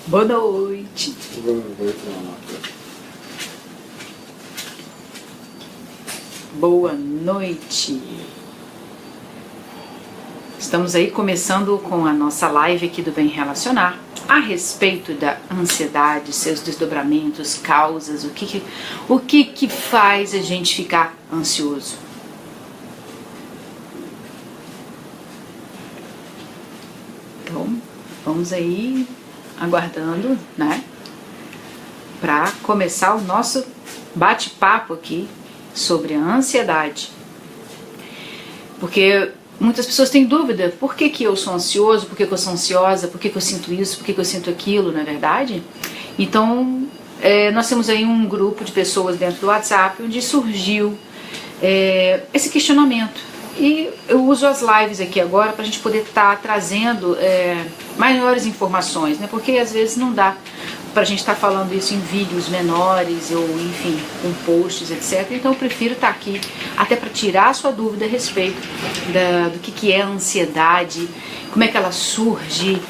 Boa noite. Boa noite. Estamos aí começando com a nossa live aqui do Bem Relacionar a respeito da ansiedade, seus desdobramentos, causas, o que faz a gente ficar ansioso. Então, vamos aí aguardando, né, para começar o nosso bate-papo aqui sobre a ansiedade. Porque muitas pessoas têm dúvida, por que eu sou ansioso, por que eu sou ansiosa, por que eu sinto isso, por que eu sinto aquilo, não é verdade? Então, nós temos aí um grupo de pessoas dentro do WhatsApp onde surgiu esse questionamento. E eu uso as lives aqui agora para a gente poder estar trazendo maiores informações, né? Porque às vezes não dá para a gente estar falando isso em vídeos menores ou, enfim, com posts, etc. Então eu prefiro estar aqui até para tirar a sua dúvida a respeito do que é a ansiedade, como é que ela surge,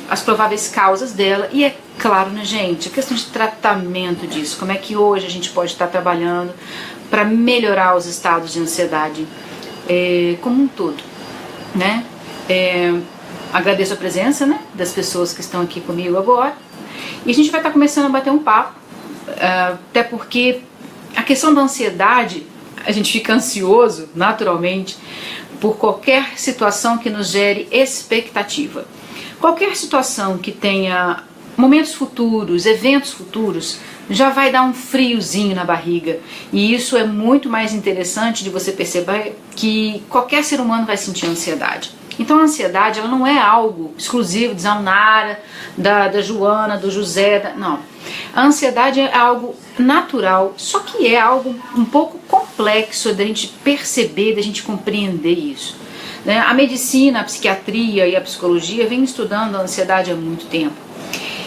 as prováveis causas dela e, é claro, né, gente, a questão de tratamento disso, como é que hoje a gente pode estar trabalhando para melhorar os estados de ansiedade como um todo, né? Agradeço a presença, né, das pessoas que estão aqui comigo agora. E a gente vai estar começando a bater um papo, até porque a questão da ansiedade, a gente fica ansioso, naturalmente, por qualquer situação que nos gere expectativa. Qualquer situação que tenha momentos futuros, eventos futuros, já vai dar um friozinho na barriga. E isso é muito mais interessante de você perceber que qualquer ser humano vai sentir ansiedade. Então a ansiedade, ela não é algo exclusivo de Zanara, da Joana, do José, não. A ansiedade é algo natural, só que é algo um pouco complexo da gente perceber, da gente compreender isso, né? A medicina, a psiquiatria e a psicologia vêm estudando a ansiedade há muito tempo.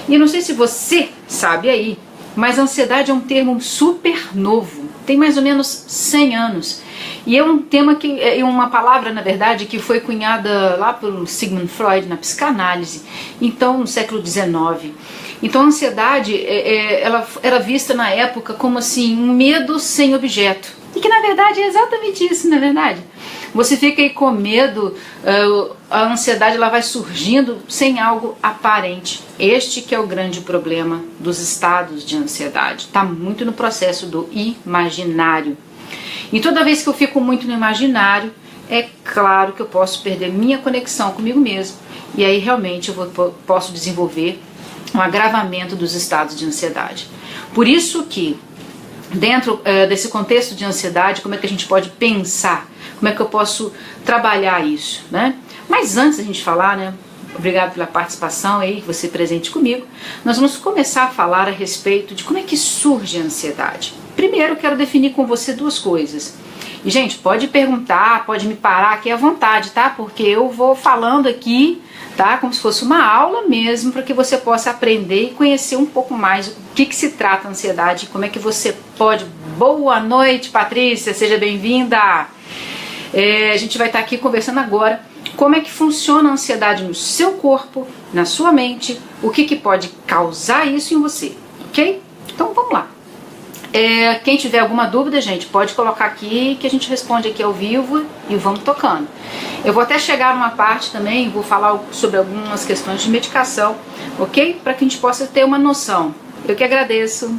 E eu não sei se você sabe aí, mas a ansiedade é um termo super novo, tem mais ou menos 100 anos. E é um tema que é uma palavra, na verdade, que foi cunhada lá por Sigmund Freud na psicanálise, então no século XIX. Então a ansiedade ela era vista na época como assim um medo sem objeto. E que na verdade é exatamente isso, na verdade. Você fica aí com medo, a ansiedade ela vai surgindo sem algo aparente. Este que é o grande problema dos estados de ansiedade. Está muito no processo do imaginário. E toda vez que eu fico muito no imaginário, é claro que eu posso perder minha conexão comigo mesmo. E aí realmente eu posso desenvolver um agravamento dos estados de ansiedade. Por isso que, dentro desse contexto de ansiedade, como é que a gente pode pensar? Como é que eu posso trabalhar isso, né? Mas antes da gente falar, né? Obrigado pela participação aí, você presente comigo. Nós vamos começar a falar a respeito de como é que surge a ansiedade. Primeiro, eu quero definir com você duas coisas. E, gente, pode perguntar, pode me parar aqui à vontade, tá? Porque eu vou falando aqui, tá? Como se fosse uma aula mesmo, para que você possa aprender e conhecer um pouco mais o que se trata a ansiedade e como é que você pode... Boa noite, Patrícia, seja bem-vinda! A gente vai estar aqui conversando agora como é que funciona a ansiedade no seu corpo, na sua mente, o que pode causar isso em você, ok? Então vamos lá. Quem tiver alguma dúvida, gente, pode colocar aqui que a gente responde aqui ao vivo e vamos tocando. Eu vou até chegar numa parte também, vou falar sobre algumas questões de medicação, ok? Para que a gente possa ter uma noção. Eu que agradeço.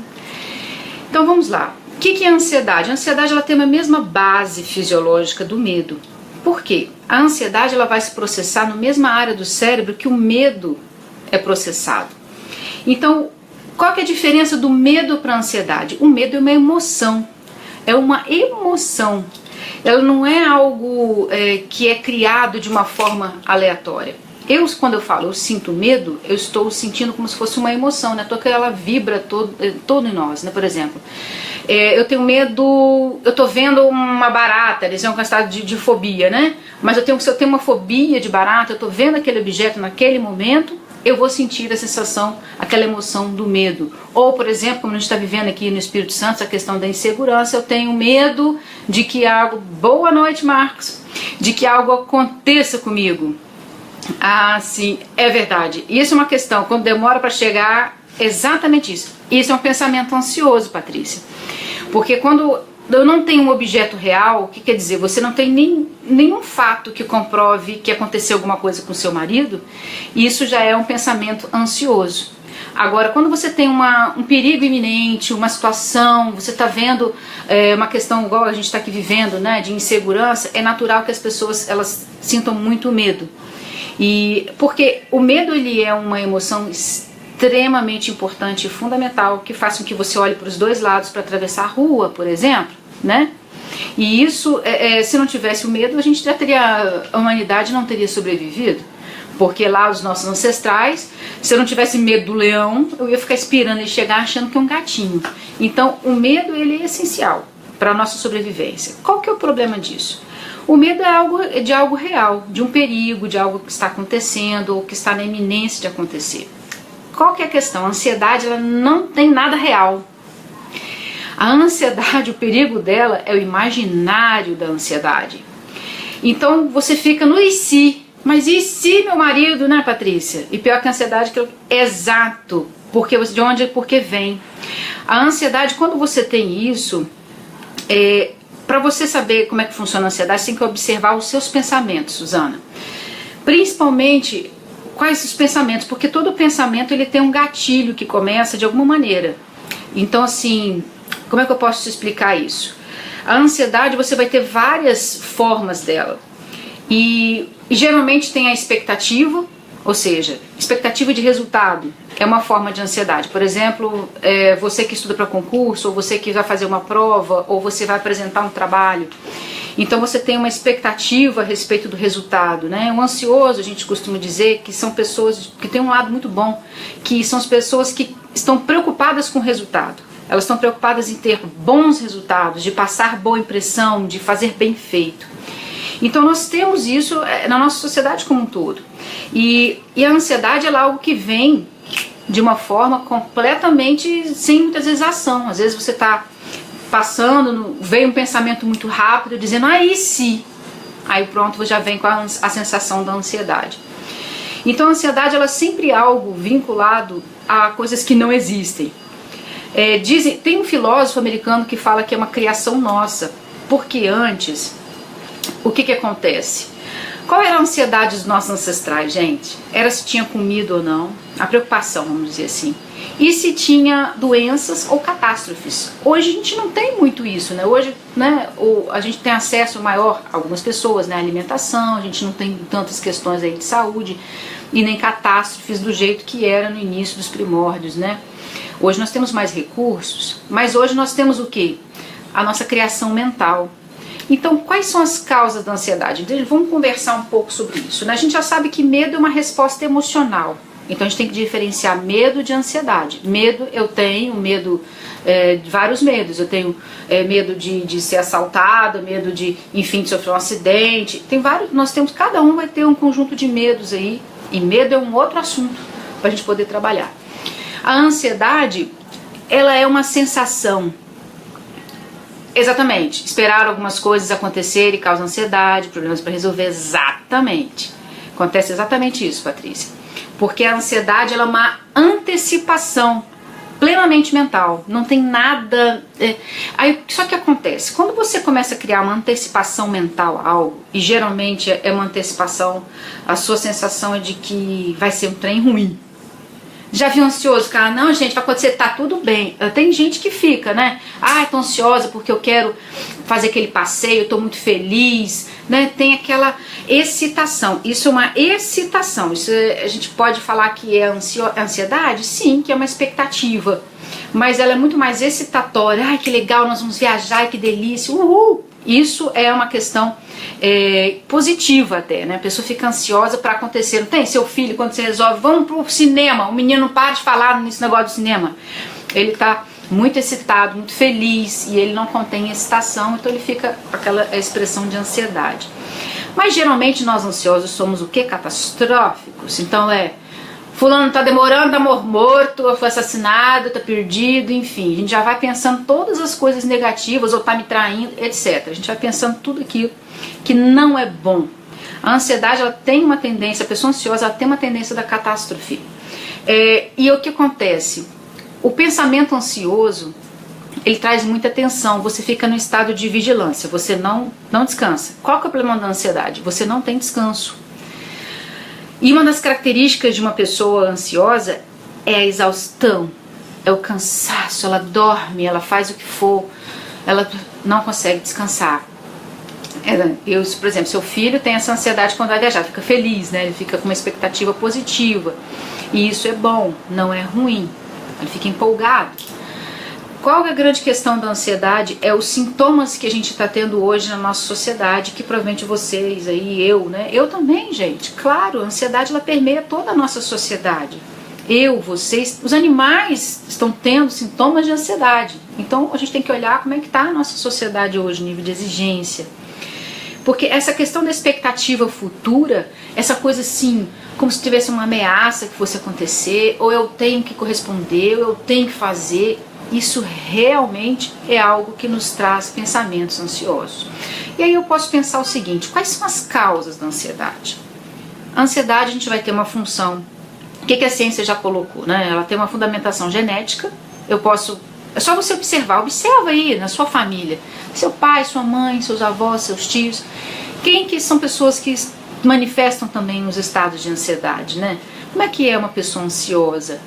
Então vamos lá. O que é a ansiedade? A ansiedade ela tem a mesma base fisiológica do medo. Por quê? A ansiedade ela vai se processar na mesma área do cérebro que o medo é processado. Então, qual que é a diferença do medo para a ansiedade? O medo é uma emoção. É uma emoção. Ela não é algo que é criado de uma forma aleatória. Quando eu falo, eu sinto medo, eu estou sentindo como se fosse uma emoção, né? Porque ela vibra todo em nós, né? Por exemplo, eu tenho medo, eu tô vendo uma barata, eles são um estado de fobia, né? Mas se eu tenho uma fobia de barata, eu tô vendo aquele objeto naquele momento, eu vou sentir a sensação, aquela emoção do medo. Ou, por exemplo, como a gente está vivendo aqui no Espírito Santo, a questão da insegurança, eu tenho medo de que algo... Boa noite, Marcos! De que algo aconteça comigo. Ah, sim, é verdade. Isso é uma questão, quando demora para chegar, exatamente isso. Isso é um pensamento ansioso, Patrícia. Porque quando eu não tenho um objeto real, o que quer dizer? Você não tem nenhum fato que comprove que aconteceu alguma coisa com seu marido, isso já é um pensamento ansioso. Agora, quando você tem um perigo iminente, uma situação, você está vendo uma questão igual a gente está aqui vivendo, né, de insegurança, é natural que as pessoas elas sintam muito medo. E porque o medo ele é uma emoção extremamente importante e fundamental que faz com que você olhe para os dois lados para atravessar a rua, por exemplo, né? E isso, se não tivesse o medo, a humanidade não teria sobrevivido. Porque lá os nossos ancestrais, se eu não tivesse medo do leão, eu ia ficar esperando ele chegar achando que é um gatinho. Então o medo ele é essencial para a nossa sobrevivência. Qual que é o problema disso? O medo é de algo real, de um perigo, de algo que está acontecendo ou que está na iminência de acontecer. Qual que é a questão? A ansiedade ela não tem nada real. A ansiedade, o perigo dela é o imaginário da ansiedade. Então você fica no e se. Mas e se meu marido, né, Patrícia? E pior que a ansiedade, é exato. De onde? Porque vem. A ansiedade, quando você tem isso, para você saber como é que funciona a ansiedade, você tem que observar os seus pensamentos, Suzana. Principalmente, quais os pensamentos? Porque todo pensamento ele tem um gatilho que começa de alguma maneira. Então, assim, como é que eu posso te explicar isso? A ansiedade, você vai ter várias formas dela. E geralmente tem a expectativa, ou seja, expectativa de resultado é uma forma de ansiedade. Por exemplo, você que estuda para concurso, ou você que vai fazer uma prova, ou você vai apresentar um trabalho. Então você tem uma expectativa a respeito do resultado, né? O ansioso, a gente costuma dizer que são pessoas que têm um lado muito bom, que são as pessoas que estão preocupadas com o resultado. Elas estão preocupadas em ter bons resultados, de passar boa impressão, de fazer bem feito. Então nós temos isso na nossa sociedade como um todo. E a ansiedade é algo que vem de uma forma completamente sem muitas vezes ação. Às vezes você está passando, veio um pensamento muito rápido dizendo, e se? Aí pronto, já vem com a sensação da ansiedade. Então a ansiedade ela é sempre algo vinculado a coisas que não existem. Tem um filósofo americano que fala que é uma criação nossa, porque antes... O que acontece? Qual era a ansiedade dos nossos ancestrais, gente? Era se tinha comida ou não, a preocupação, vamos dizer assim. E se tinha doenças ou catástrofes. Hoje a gente não tem muito isso, né? Hoje, né, a gente tem acesso maior a algumas pessoas, né, à alimentação, a gente não tem tantas questões aí de saúde e nem catástrofes do jeito que era no início dos primórdios, né? Hoje nós temos mais recursos, mas hoje nós temos o quê? A nossa criação mental. Então, quais são as causas da ansiedade? Vamos conversar um pouco sobre isso, né? A gente já sabe que medo é uma resposta emocional. Então, a gente tem que diferenciar medo de ansiedade. Medo, eu tenho medo de vários medos. Eu tenho medo de ser assaltado, medo de, enfim, de sofrer um acidente. Tem vários, cada um vai ter um conjunto de medos aí. E medo é um outro assunto para a gente poder trabalhar. A ansiedade, ela é uma sensação. Exatamente, esperar algumas coisas acontecerem causa ansiedade, problemas para resolver, exatamente. Acontece exatamente isso, Patrícia. Porque a ansiedade ela é uma antecipação plenamente mental, não tem nada... Aí, só que acontece, quando você começa a criar uma antecipação mental a algo, e geralmente é uma antecipação, a sua sensação é de que vai ser um trem ruim. Já viu ansioso, cara? Não, gente, vai acontecer, tá tudo bem. Tem gente que fica, né? Tô ansiosa porque eu quero fazer aquele passeio, eu tô muito feliz, né? Tem aquela excitação. Isso é uma excitação. Isso a gente pode falar que é ansiedade? Sim, que é uma expectativa. Mas ela é muito mais excitatória. Ai, que legal, nós vamos viajar, ai, que delícia, uhul! Isso é uma questão positiva até, né? A pessoa fica ansiosa para acontecer. Não tem seu filho, quando você resolve, vamos pro cinema, o menino não para de falar nesse negócio do cinema. Ele tá muito excitado, muito feliz, e ele não contém excitação, então ele fica com aquela expressão de ansiedade. Mas geralmente nós ansiosos somos o quê? Catastróficos. Então fulano tá demorando, tá morto, foi assassinado, tá perdido, enfim. A gente já vai pensando todas as coisas negativas, ou tá me traindo, etc. A gente vai pensando tudo aquilo que não é bom. A ansiedade, ela tem uma tendência, a pessoa ansiosa, ela tem uma tendência da catástrofe. E o que acontece? O pensamento ansioso, ele traz muita tensão, você fica no estado de vigilância, você não descansa. Qual que é o problema da ansiedade? Você não tem descanso. E uma das características de uma pessoa ansiosa é a exaustão, é o cansaço, ela dorme, ela faz o que for, ela não consegue descansar. Por exemplo, seu filho tem essa ansiedade quando vai viajar, fica feliz, né? Ele fica com uma expectativa positiva, e isso é bom, não é ruim, ele fica empolgado. Qual é a grande questão da ansiedade? É os sintomas que a gente está tendo hoje na nossa sociedade, que provavelmente vocês aí, eu, né? Eu também, gente, claro, a ansiedade ela permeia toda a nossa sociedade. Eu, vocês, os animais estão tendo sintomas de ansiedade. Então a gente tem que olhar como é que está a nossa sociedade hoje, nível de exigência. Porque essa questão da expectativa futura, essa coisa assim, como se tivesse uma ameaça que fosse acontecer, ou eu tenho que corresponder, ou eu tenho que fazer, isso realmente é algo que nos traz pensamentos ansiosos. E aí eu posso pensar o seguinte, quais são as causas da ansiedade? A ansiedade, a gente vai ter uma função, o que a ciência já colocou, né? Ela tem uma fundamentação genética, é só você observa aí na sua família, seu pai, sua mãe, seus avós, seus tios, quem que são pessoas que manifestam também os estados de ansiedade, né? Como é que é uma pessoa ansiosa?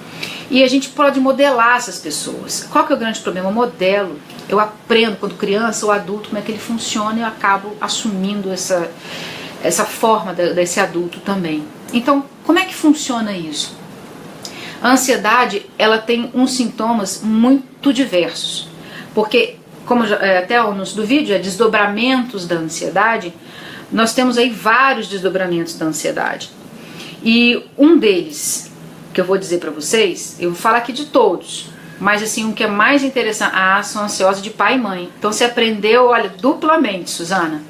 E a gente pode modelar essas pessoas. Qual que é o grande problema? Eu modelo, eu aprendo quando criança ou adulto como é que ele funciona e eu acabo assumindo essa forma desse adulto também. Então, como é que funciona isso? A ansiedade, ela tem uns sintomas muito diversos, porque, como até o anúncio do vídeo, é desdobramentos da ansiedade, nós temos aí vários desdobramentos da ansiedade. E um deles, que eu vou dizer pra vocês, eu vou falar aqui de todos, mas assim, o que é mais interessante, são ansiosos de pai e mãe. Então você aprendeu, olha, duplamente, Suzana.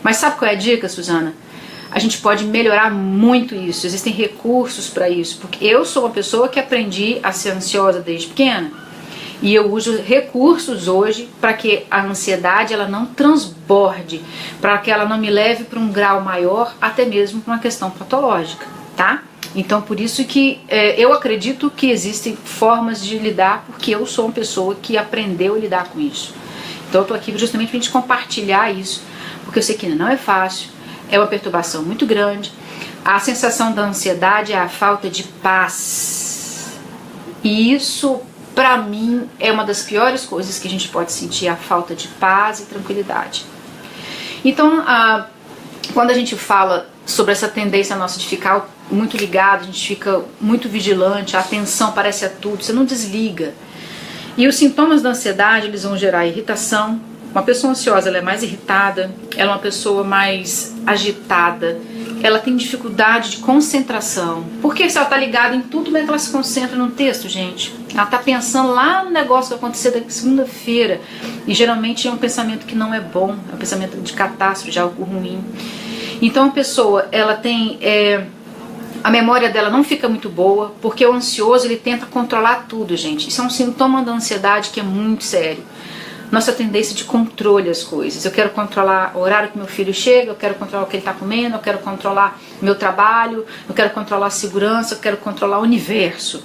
Mas sabe qual é a dica, Suzana? A gente pode melhorar muito isso, existem recursos para isso, porque eu sou uma pessoa que aprendi a ser ansiosa desde pequena, e eu uso recursos hoje para que a ansiedade ela não transborde, para que ela não me leve para um grau maior, até mesmo para uma questão patológica, tá? Então por isso que eu acredito que existem formas de lidar, porque eu sou uma pessoa que aprendeu a lidar com isso. Então eu tô aqui justamente para a gente compartilhar isso, porque eu sei que não é fácil, é uma perturbação muito grande. A sensação da ansiedade é a falta de paz. E isso, pra mim, é uma das piores coisas que a gente pode sentir, a falta de paz e tranquilidade. Então, quando a gente fala sobre essa tendência nossa de ficar muito ligado, a gente fica muito vigilante, a atenção parece a tudo, você não desliga. E os sintomas da ansiedade, eles vão gerar irritação. Uma pessoa ansiosa, ela é mais irritada, ela é uma pessoa mais agitada, ela tem dificuldade de concentração. Porque se ela está ligada em tudo, como é que ela se concentra no texto, gente? Ela está pensando lá no negócio que vai acontecer daqui segunda-feira. E geralmente é um pensamento que não é bom, é um pensamento de catástrofe, de algo ruim. Então a pessoa, ela tem... a memória dela não fica muito boa, porque o ansioso, ele tenta controlar tudo, gente. Isso é um sintoma da ansiedade que é muito sério. Nossa tendência de controle às coisas. Eu quero controlar o horário que meu filho chega, eu quero controlar o que ele está comendo, eu quero controlar meu trabalho, eu quero controlar a segurança, eu quero controlar o universo.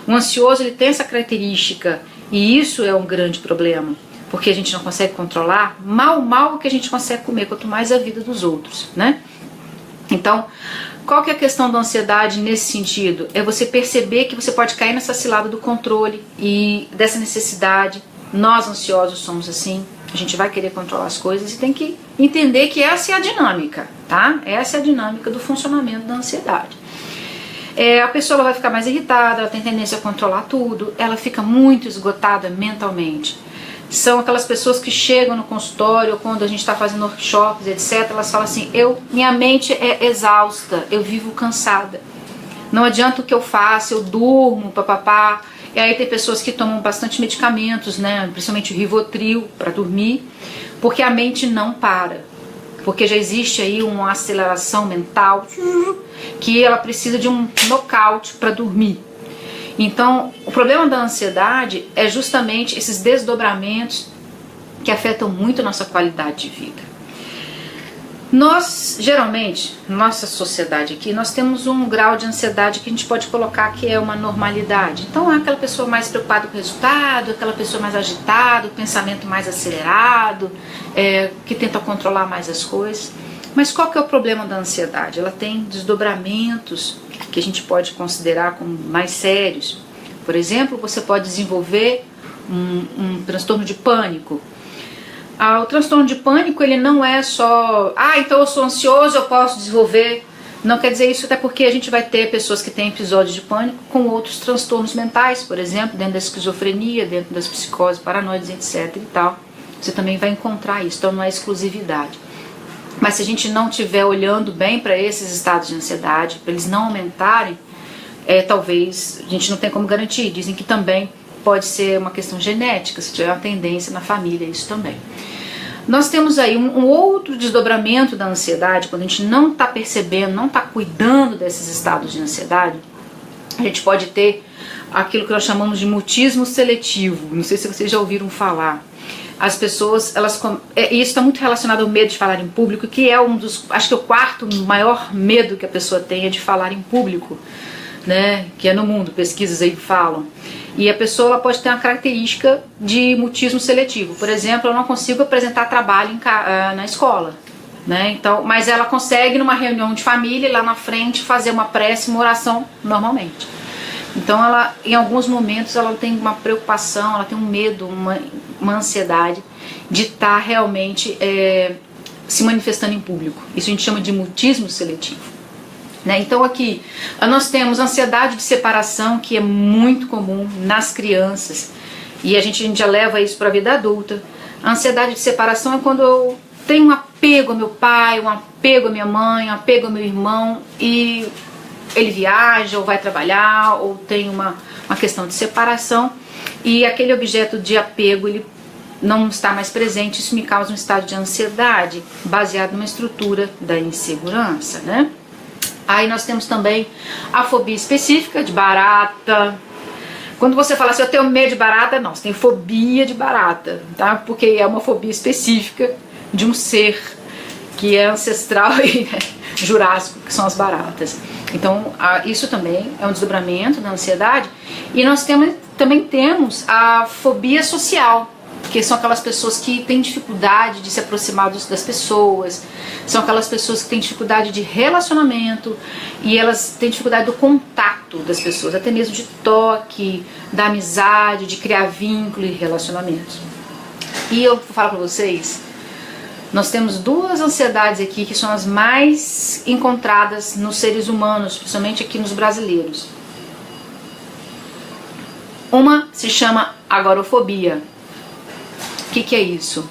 O ansioso, ele tem essa característica, e isso é um grande problema, porque a gente não consegue controlar mal o que a gente consegue comer, quanto mais a vida dos outros, né? Então, qual que é a questão da ansiedade nesse sentido? É você perceber que você pode cair nessa cilada do controle e dessa necessidade. Nós ansiosos somos assim, a gente vai querer controlar as coisas e tem que entender que essa é a dinâmica, tá? Essa é a dinâmica do funcionamento da ansiedade. A pessoa ela vai ficar mais irritada, ela tem tendência a controlar tudo, ela fica muito esgotada mentalmente. São aquelas pessoas que chegam no consultório, quando a gente está fazendo workshops, etc., elas falam assim, minha mente é exausta, eu vivo cansada. Não adianta o que eu faço, eu durmo, papapá. E aí tem pessoas que tomam bastante medicamentos, né, principalmente o Rivotril para dormir, porque a mente não para. Porque já existe aí uma aceleração mental que ela precisa de um nocaute para dormir. Então, o problema da ansiedade é justamente esses desdobramentos que afetam muito a nossa qualidade de vida. Nós, geralmente, nossa sociedade aqui, nós temos um grau de ansiedade que a gente pode colocar que é uma normalidade. Então, é aquela pessoa mais preocupada com o resultado, aquela pessoa mais agitada, o pensamento mais acelerado, que tenta controlar mais as coisas. Mas qual que é o problema da ansiedade? Ela tem desdobramentos que a gente pode considerar como mais sérios. Por exemplo, você pode desenvolver um transtorno de pânico. O transtorno de pânico, ele não é só, então eu sou ansioso, eu posso desenvolver. Não quer dizer isso, até porque a gente vai ter pessoas que têm episódios de pânico com outros transtornos mentais, por exemplo, dentro da esquizofrenia, dentro das psicoses paranoides, etc. e tal. Você também vai encontrar isso, então não é exclusividade. Mas se a gente não estiver olhando bem para esses estados de ansiedade, para eles não aumentarem, talvez a gente não tem como garantir. Dizem que também pode ser uma questão genética, se tiver uma tendência na família, isso também. Nós temos aí um outro desdobramento da ansiedade, quando a gente não está percebendo, não está cuidando desses estados de ansiedade, a gente pode ter aquilo que nós chamamos de mutismo seletivo. Não sei se vocês já ouviram falar. As pessoas, isso está muito relacionado ao medo de falar em público, que é acho que o quarto maior medo que a pessoa tem é de falar em público, né? Que é no mundo, pesquisas aí falam. E a pessoa ela pode ter uma característica de mutismo seletivo. Por exemplo, eu não consigo apresentar trabalho na escola, né? Então, mas ela consegue numa reunião de família, lá na frente, fazer uma prece, uma oração normalmente. Então, ela, em alguns momentos, ela tem uma preocupação, ela tem um medo, uma ansiedade de estar realmente se manifestando em público. Isso a gente chama de mutismo seletivo. Né? Então aqui nós temos ansiedade de separação, que é muito comum nas crianças, e a gente já leva isso para a vida adulta. A ansiedade de separação é quando eu tenho um apego ao meu pai, um apego à minha mãe, um apego ao meu irmão, e ele viaja ou vai trabalhar, ou tem uma questão de separação, e aquele objeto de apego ele não está mais presente. Isso me causa um estado de ansiedade baseado numa estrutura da insegurança, né? Aí nós temos também a fobia específica de barata. Quando você fala assim, eu tenho medo de barata, não, você tem fobia de barata, tá? Porque é uma fobia específica de um ser que é ancestral e jurássico, que são as baratas. Então, isso também é um desdobramento da ansiedade. E nós também temos a fobia social, que são aquelas pessoas que têm dificuldade de se aproximar das pessoas, são aquelas pessoas que têm dificuldade de relacionamento, e elas têm dificuldade do contato das pessoas, até mesmo de toque, da amizade, de criar vínculo e relacionamentos. E eu vou falar para vocês, nós temos duas ansiedades aqui que são as mais encontradas nos seres humanos, principalmente aqui nos brasileiros. Uma se chama agorafobia. O que é isso?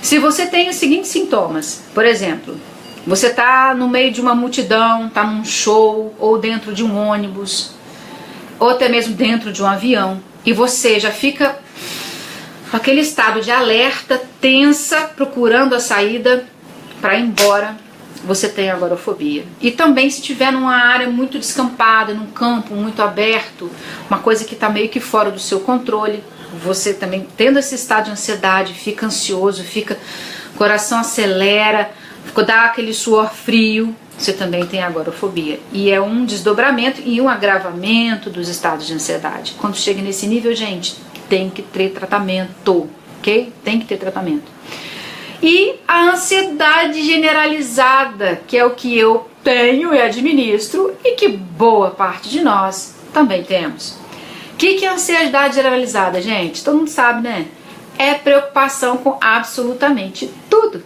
Se você tem os seguintes sintomas, por exemplo, você está no meio de uma multidão, está num show, ou dentro de um ônibus, ou até mesmo dentro de um avião, e você já fica com aquele estado de alerta, tensa, procurando a saída para ir embora, você tem agorafobia. E também se estiver numa área muito descampada, num campo muito aberto, uma coisa que está meio que fora do seu controle, você também tendo esse estado de ansiedade, fica ansioso, o coração acelera, dá aquele suor frio, você também tem agorafobia. E é um desdobramento e um agravamento dos estados de ansiedade. Quando chega nesse nível, gente, tem que ter tratamento, ok? Tem que ter tratamento. E a ansiedade generalizada, que é o que eu tenho e administro, e que boa parte de nós também temos. O que é ansiedade generalizada, gente? Todo mundo sabe, né? É preocupação com absolutamente tudo.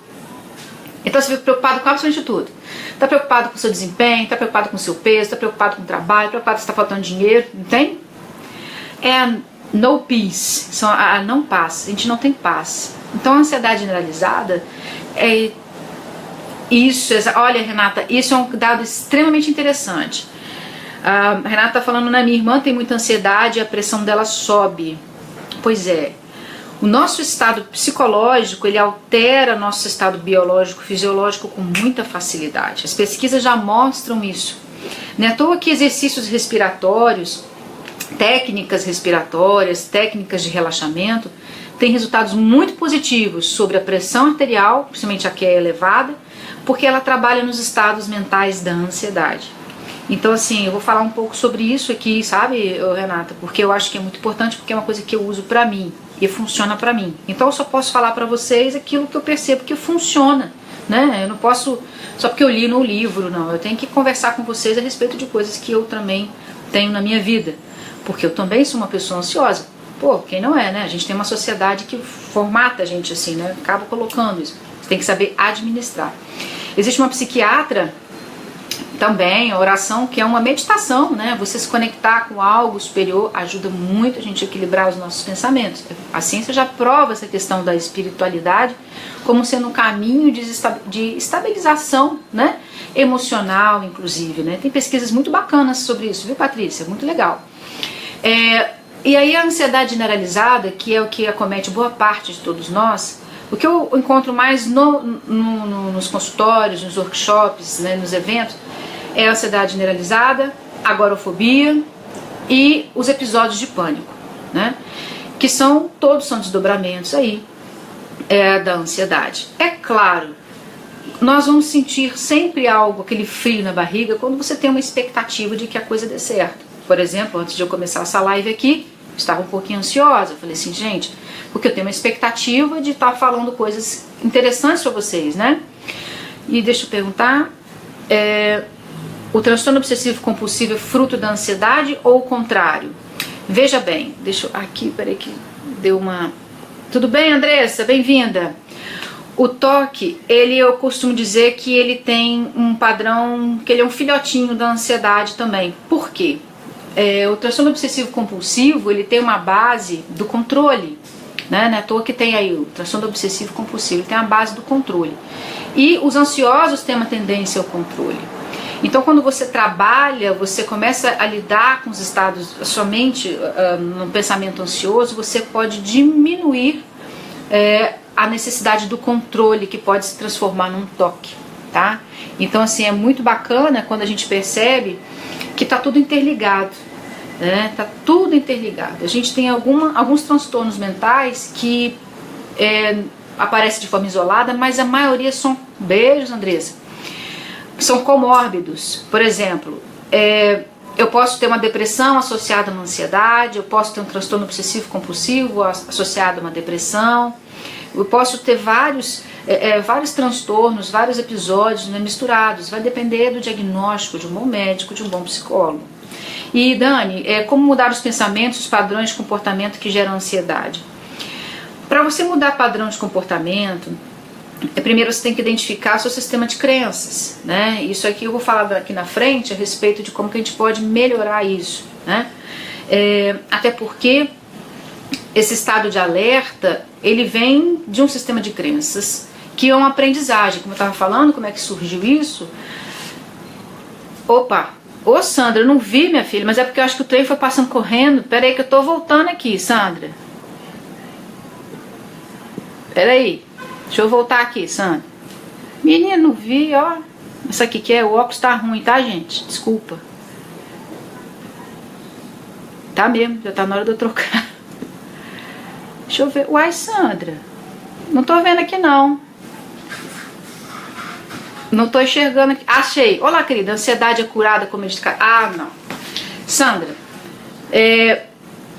Então você fica preocupado com absolutamente tudo. Está preocupado com o seu desempenho, está preocupado com o seu peso, está preocupado com o trabalho, preocupado se está faltando dinheiro, não tem? É no peace, não paz, a gente não tem paz. Então a ansiedade generalizada é isso. Olha, Renata, isso é um dado extremamente interessante. A Renata está falando, minha irmã tem muita ansiedade e a pressão dela sobe. Pois é, o nosso estado psicológico, ele altera nosso estado biológico, fisiológico com muita facilidade. As pesquisas já mostram isso. Não é à toa que exercícios respiratórios, técnicas respiratórias, técnicas de relaxamento, têm resultados muito positivos sobre a pressão arterial, principalmente a que é elevada, porque ela trabalha nos estados mentais da ansiedade. Então assim, eu vou falar um pouco sobre isso aqui, sabe, Renata, porque eu acho que é muito importante, porque é uma coisa que eu uso pra mim e funciona pra mim. Então eu só posso falar pra vocês aquilo que eu percebo que funciona, né? Eu não posso, só porque eu li no livro, não. Eu tenho que conversar com vocês a respeito de coisas que eu também tenho na minha vida, porque eu também sou uma pessoa ansiosa. Pô, quem não é, né? A gente tem uma sociedade que formata a gente assim, né? Acaba colocando isso. Você tem que saber administrar. Existe uma psiquiatra também, a oração, que é uma meditação, né? Você se conectar com algo superior ajuda muito a gente a equilibrar os nossos pensamentos. A ciência já prova essa questão da espiritualidade como sendo um caminho de estabilização, né? Emocional, inclusive, né? Tem pesquisas muito bacanas sobre isso, viu, Patrícia? Muito legal. E aí a ansiedade generalizada, que é o que acomete boa parte de todos nós, o que eu encontro mais nos consultórios, nos workshops, né, nos eventos, é a ansiedade generalizada, a agorafobia e os episódios de pânico, né? Que todos são desdobramentos aí da ansiedade. É claro, nós vamos sentir sempre algo, aquele frio na barriga, quando você tem uma expectativa de que a coisa dê certo. Por exemplo, antes de eu começar essa live aqui, eu estava um pouquinho ansiosa. Eu falei assim, gente, porque eu tenho uma expectativa de estar falando coisas interessantes para vocês, né? E deixa eu perguntar, o transtorno obsessivo compulsivo é fruto da ansiedade ou o contrário? Veja bem, deixa eu... Aqui, peraí que deu uma... Tudo bem, Andressa? Bem-vinda. O TOC, eu costumo dizer que ele tem um padrão, que ele é um filhotinho da ansiedade também. Por quê? O transtorno obsessivo compulsivo, ele tem uma base do controle, né? Não é à toa que tem aí o transtorno obsessivo compulsivo, ele tem a base do controle. E os ansiosos têm uma tendência ao controle. Então quando você trabalha, você começa a lidar com os estados, somente no pensamento ansioso, você pode diminuir a necessidade do controle, que pode se transformar num toque, tá? Então assim, é muito bacana quando a gente percebe que tá tudo interligado, né? Tá tudo interligado. A gente tem alguns transtornos mentais que aparecem de forma isolada, mas a maioria são, beijos, Andressa, são comórbidos. Por exemplo, eu posso ter uma depressão associada a uma ansiedade, eu posso ter um transtorno obsessivo compulsivo associado a uma depressão, eu posso ter vários transtornos, vários episódios, né, misturados. Vai depender do diagnóstico de um bom médico, de um bom psicólogo. E Dani, como mudar os pensamentos, os padrões de comportamento que geram ansiedade? Para você mudar padrão de comportamento, primeiro você tem que identificar o seu sistema de crenças, né? Isso aqui eu vou falar aqui na frente a respeito de como que a gente pode melhorar isso, né? Até porque esse estado de alerta, ele vem de um sistema de crenças, que é uma aprendizagem, como eu estava falando, como é que surgiu isso? Opa! Ô Sandra, eu não vi, minha filha, mas é porque eu acho que o trem foi passando correndo. Pera aí que eu tô voltando aqui, Sandra. Pera aí. Deixa eu voltar aqui, Sandra. Menina, não vi, ó. Isso aqui que o óculos tá ruim, tá, gente? Desculpa. Tá mesmo, já tá na hora de eu trocar. Deixa eu ver. Uai, Sandra. Não tô vendo aqui, não. Não tô enxergando aqui. Achei. Olá, querida. Ansiedade é curada com medicação. Ah, não. Sandra,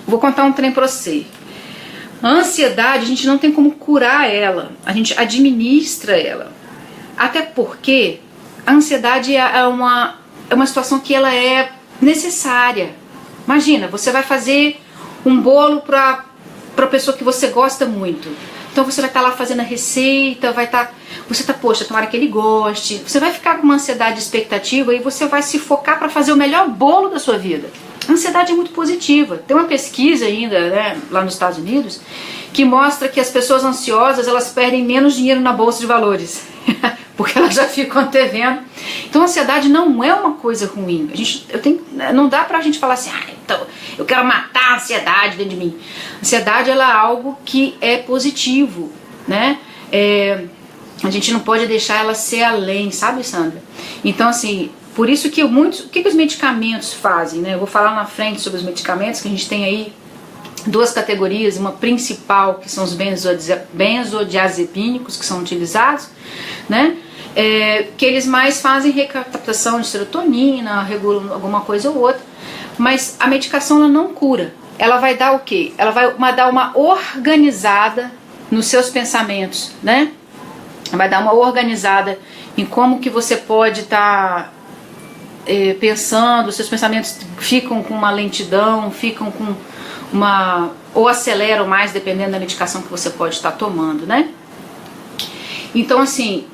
vou contar um trem pra você. A ansiedade, a gente não tem como curar ela. A gente administra ela. Até porque a ansiedade é uma situação que ela é necessária. Imagina, você vai fazer um bolo pra pessoa que você gosta muito. Então você vai estar lá fazendo a receita, poxa, tomara que ele goste. Você vai ficar com uma ansiedade de expectativa e você vai se focar para fazer o melhor bolo da sua vida. A ansiedade é muito positiva. Tem uma pesquisa ainda, né, lá nos Estados Unidos, que mostra que as pessoas ansiosas, elas perdem menos dinheiro na bolsa de valores. Porque elas já ficam antevendo. Então a ansiedade não é uma coisa ruim. Não dá pra gente falar assim, então eu quero matar a ansiedade dentro de mim. A ansiedade, ela é algo que é positivo, né? A gente não pode deixar ela ser além, sabe, Sandra? Então assim, por isso que o que os medicamentos fazem, né? Eu vou falar na frente sobre os medicamentos, que a gente tem aí duas categorias, uma principal, que são os benzodiazepínicos, que são utilizados, né? que eles mais fazem recaptação de serotonina, regulam alguma coisa ou outra, mas a medicação ela não cura. Ela vai dar o quê? Ela vai dar uma organizada nos seus pensamentos, né? Vai dar uma organizada em como que você pode estar pensando, seus pensamentos ficam com uma lentidão, ficam com ou aceleram mais, dependendo da medicação que você pode estar tomando, né? Então, assim,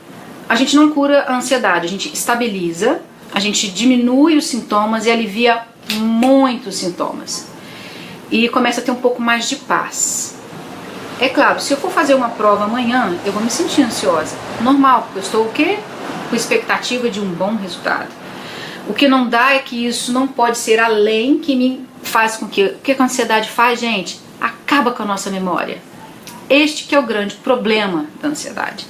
a gente não cura a ansiedade, a gente estabiliza, a gente diminui os sintomas e alivia muitos sintomas. E começa a ter um pouco mais de paz. É claro, se eu for fazer uma prova amanhã, eu vou me sentir ansiosa. Normal, porque eu estou o quê? Com expectativa de um bom resultado. O que não dá é que isso não pode ser além que me faz com que... O que a ansiedade faz, gente? Acaba com a nossa memória. Este que é o grande problema da ansiedade.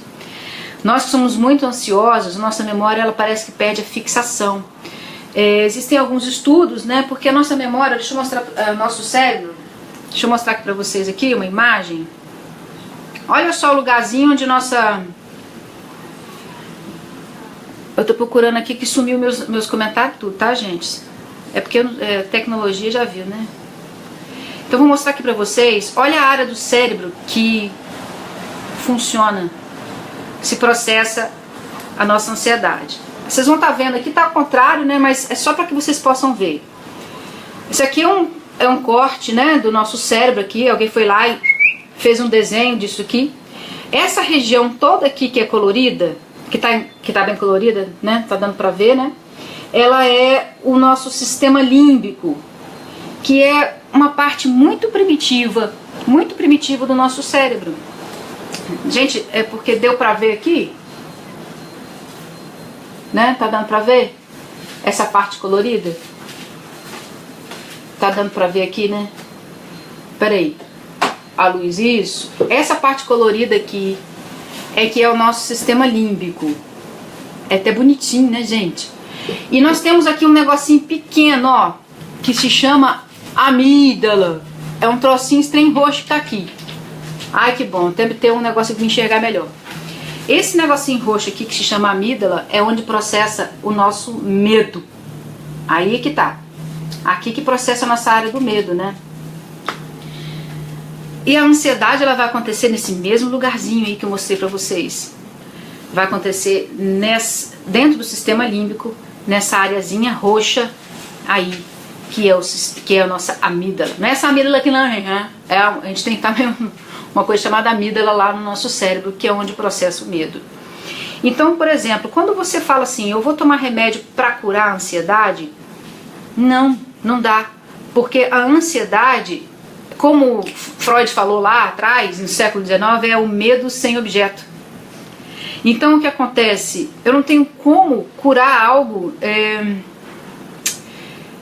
Nós que somos muito ansiosos, nossa memória ela parece que perde a fixação. Existem alguns estudos, né? Porque a nossa memória, deixa eu mostrar, nosso cérebro, deixa eu mostrar aqui pra vocês aqui uma imagem. Olha só o lugarzinho onde nossa... Eu tô procurando aqui que sumiu meus comentários tudo, tá, gente? É porque tecnologia já viu, né? Então vou mostrar aqui pra vocês. Olha a área do cérebro que funciona, se processa a nossa ansiedade. Vocês vão estar vendo aqui, tá ao contrário, né? Mas é só para que vocês possam ver. Isso aqui é um corte, né, do nosso cérebro aqui. Alguém foi lá e fez um desenho disso aqui. Essa região toda aqui que é colorida, que tá bem colorida, né? Tá dando para ver, né? Ela é o nosso sistema límbico, que é uma parte muito primitiva do nosso cérebro. Gente, é porque deu para ver aqui, né? Tá dando pra ver? Essa parte colorida? Tá dando pra ver aqui, né? Peraí. A luz, isso. Essa parte colorida aqui que é o nosso sistema límbico. É até bonitinho, né, gente? E nós temos aqui um negocinho pequeno, ó, que se chama amígdala. É um trocinho estranho roxo que tá aqui. Ai, que bom. Tem que ter um negócio que me enxergar melhor. Esse negocinho roxo aqui que se chama amígdala é onde processa o nosso medo. Aí que tá. Aqui que processa a nossa área do medo, né? E a ansiedade ela vai acontecer nesse mesmo lugarzinho aí que eu mostrei pra vocês. Vai acontecer dentro do sistema límbico, nessa areazinha roxa aí, que é a nossa amígdala. Não é essa amígdala aqui não, né? A gente tem que estar mesmo... Uma coisa chamada amígdala lá no nosso cérebro, que é onde processa o medo. Então, por exemplo, quando você fala assim, eu vou tomar remédio para curar a ansiedade, não dá. Porque a ansiedade, como Freud falou lá atrás, no século XIX, é o medo sem objeto. Então, o que acontece? Eu não tenho como curar algo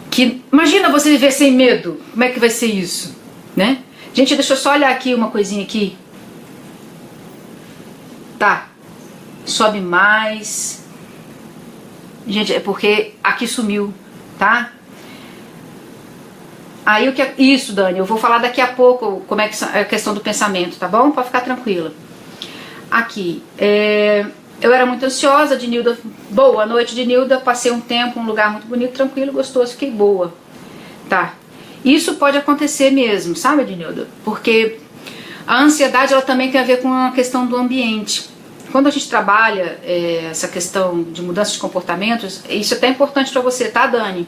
que... Imagina você viver sem medo, como é que vai ser isso, né? Gente, deixa eu só olhar aqui uma coisinha aqui. Tá. Sobe mais. Gente, é porque aqui sumiu, tá? Aí o que é... Isso, Dani, eu vou falar daqui a pouco como é que é a questão do pensamento, tá bom? Pode ficar tranquila. Aqui. Eu era muito ansiosa, Dinilda. Boa noite, Dinilda. Passei um tempo, um lugar muito bonito, tranquilo, gostoso, fiquei boa. Tá. Isso pode acontecer mesmo, sabe, Dinilda? Porque a ansiedade ela também tem a ver com a questão do ambiente. Quando a gente trabalha essa questão de mudança de comportamentos, isso é até importante para você, tá, Dani?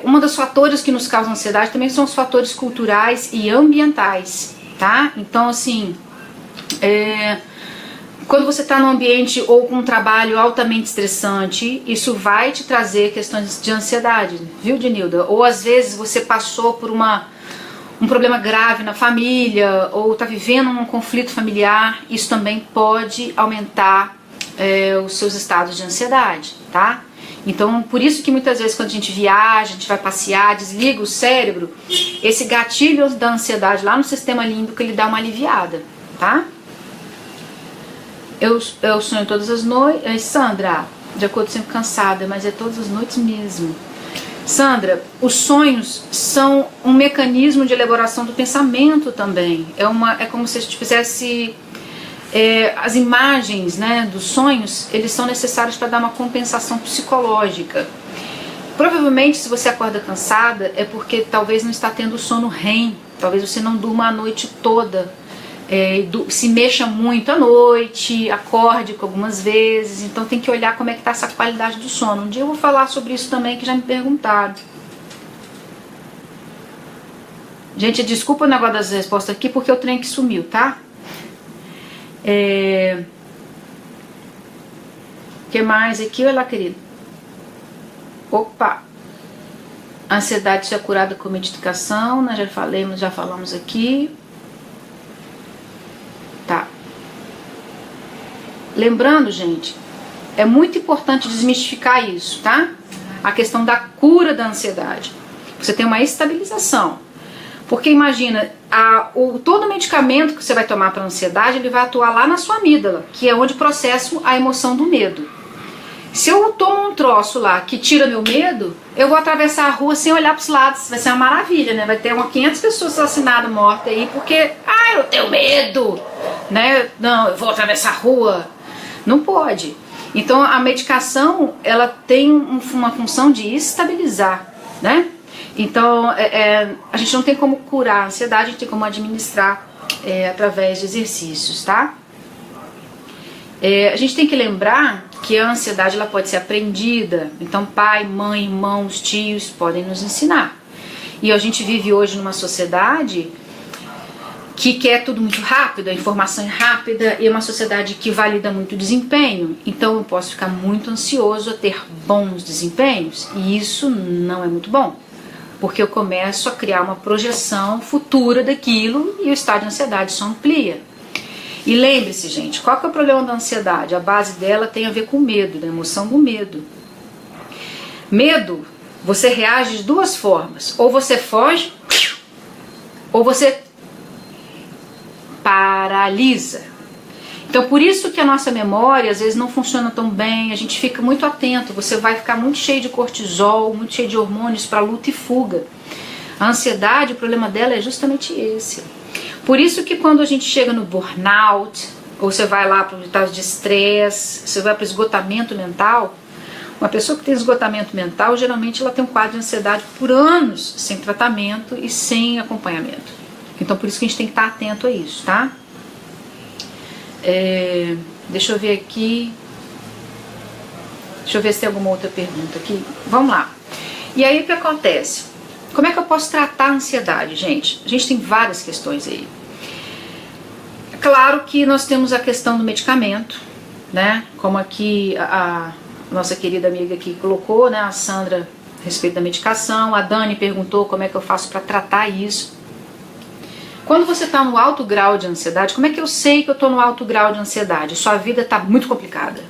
Um dos fatores que nos causam ansiedade também são os fatores culturais e ambientais, tá? Então, assim, quando você está num ambiente ou com um trabalho altamente estressante, isso vai te trazer questões de ansiedade, viu, Dinilda? Ou às vezes você passou por um problema grave na família, ou está vivendo um conflito familiar, isso também pode aumentar os seus estados de ansiedade, tá? Então, por isso que muitas vezes quando a gente viaja, a gente vai passear, desliga o cérebro, esse gatilho da ansiedade lá no sistema límbico, ele dá uma aliviada, tá? Eu sonho todas as noites. Sandra, de acordo sempre cansada, mas é todas as noites mesmo. Sandra, os sonhos são um mecanismo de elaboração do pensamento também. É como se a gente fizesse as imagens, né, dos sonhos, eles são necessários para dar uma compensação psicológica. Provavelmente, se você acorda cansada, é porque talvez não está tendo sono REM, talvez você não durma a noite toda, se mexa muito à noite, acorde algumas vezes, então tem que olhar como é que está essa qualidade do sono. Um dia eu vou falar sobre isso também, que já me perguntaram. Gente, desculpa o negócio das respostas aqui, porque o trem que sumiu, tá? Que mais aqui? Olha lá, querido. Opa! A ansiedade é curada com medicação, nós já falamos aqui. Tá. Lembrando, gente, é muito importante desmistificar isso, tá? A questão da cura da ansiedade. Você tem uma estabilização. Porque imagina, todo medicamento que você vai tomar para ansiedade, ele vai atuar lá na sua amígdala, que é onde processa a emoção do medo. Se eu tomo um troço lá que tira meu medo, eu vou atravessar a rua sem olhar para os lados. Vai ser uma maravilha, né? Vai ter 500 pessoas assassinadas, mortas aí, porque, eu tenho medo, né? Não, eu vou atravessar a rua. Não pode. Então a medicação, ela tem uma função de estabilizar, né? Então a gente não tem como curar a ansiedade, a gente tem como administrar através de exercícios, tá? A gente tem que lembrar que a ansiedade ela pode ser aprendida, então pai, mãe, irmãos, tios podem nos ensinar. E a gente vive hoje numa sociedade que quer tudo muito rápido, a informação é rápida, e é uma sociedade que valida muito o desempenho. Então eu posso ficar muito ansioso a ter bons desempenhos, e isso não é muito bom, porque eu começo a criar uma projeção futura daquilo e o estado de ansiedade só amplia. E lembre-se, gente, qual que é o problema da ansiedade? A base dela tem a ver com medo, da emoção do medo. Medo, você reage de duas formas. Ou você foge, ou você paralisa. Então por isso que a nossa memória às vezes não funciona tão bem, a gente fica muito atento, você vai ficar muito cheio de cortisol, muito cheio de hormônios para luta e fuga. A ansiedade, o problema dela é justamente esse. Por isso que quando a gente chega no burnout, ou você vai lá para o estado de estresse, você vai para o esgotamento mental, uma pessoa que tem esgotamento mental, geralmente ela tem um quadro de ansiedade por anos, sem tratamento e sem acompanhamento. Então por isso que a gente tem que estar atento a isso, tá? Deixa eu ver aqui. Deixa eu ver se tem alguma outra pergunta aqui. Vamos lá. E aí o que acontece? Como é que eu posso tratar a ansiedade, gente? A gente tem várias questões aí. É claro que nós temos a questão do medicamento, né? Como aqui a nossa querida amiga aqui colocou, né? A Sandra, a respeito da medicação. A Dani perguntou como é que eu faço para tratar isso. Quando você está no alto grau de ansiedade, como é que eu sei que eu estou no alto grau de ansiedade? Sua vida está muito complicada.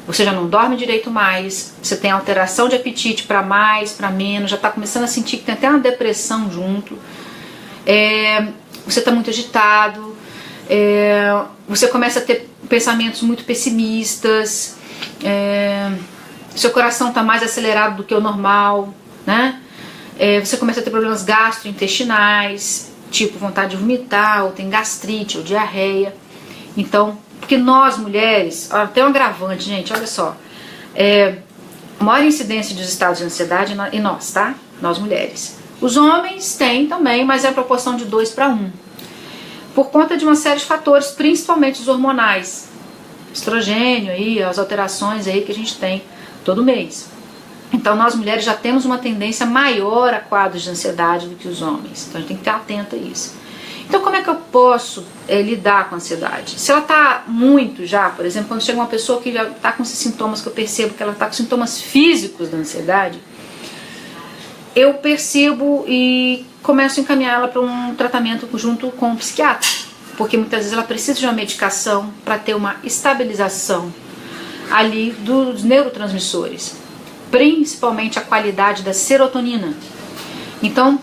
Você já não dorme direito mais, você tem alteração de apetite para mais, para menos, já está começando a sentir que tem até uma depressão junto. Você está muito agitado, você começa a ter pensamentos muito pessimistas, seu coração está mais acelerado do que o normal, né? Você começa a ter problemas gastrointestinais, tipo vontade de vomitar, ou tem gastrite, ou diarreia. Então, porque nós mulheres, tem um agravante, gente, olha só, a maior incidência dos estados de ansiedade em nós, tá? Nós mulheres. Os homens têm também, mas é a proporção de 2 para 1. Por conta de uma série de fatores, principalmente os hormonais. Estrogênio aí, as alterações aí que a gente tem todo mês. Então nós mulheres já temos uma tendência maior a quadros de ansiedade do que os homens. Então a gente tem que estar atento a isso. Então como é que eu posso lidar com a ansiedade? Se ela está muito já, por exemplo, quando chega uma pessoa que já está com esses sintomas, que eu percebo que ela está com sintomas físicos da ansiedade, eu percebo e começo a encaminhar ela para um tratamento junto com um psiquiatra, porque muitas vezes ela precisa de uma medicação para ter uma estabilização ali dos neurotransmissores, principalmente a qualidade da serotonina. Então,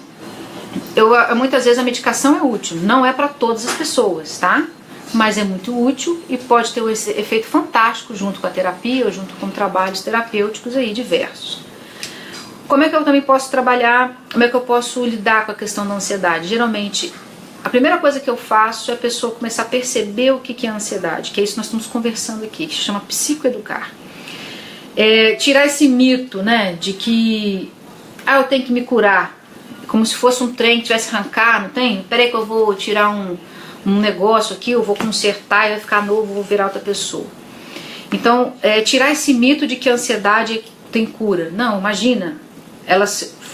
muitas vezes a medicação é útil, não é para todas as pessoas, tá? Mas é muito útil e pode ter um efeito fantástico junto com a terapia ou junto com trabalhos terapêuticos aí diversos. Como é que eu também posso trabalhar, como é que eu posso lidar com a questão da ansiedade? Geralmente a primeira coisa que eu faço é a pessoa começar a perceber o que é a ansiedade, que é isso que nós estamos conversando aqui, que se chama psicoeducar. Tirar esse mito, né, de que eu tenho que me curar, como se fosse um trem que tivesse arrancar, não tem? Peraí que eu vou tirar um negócio aqui, eu vou consertar e vai ficar novo, vou virar outra pessoa. Então, tirar esse mito de que a ansiedade tem cura. Não, imagina, ela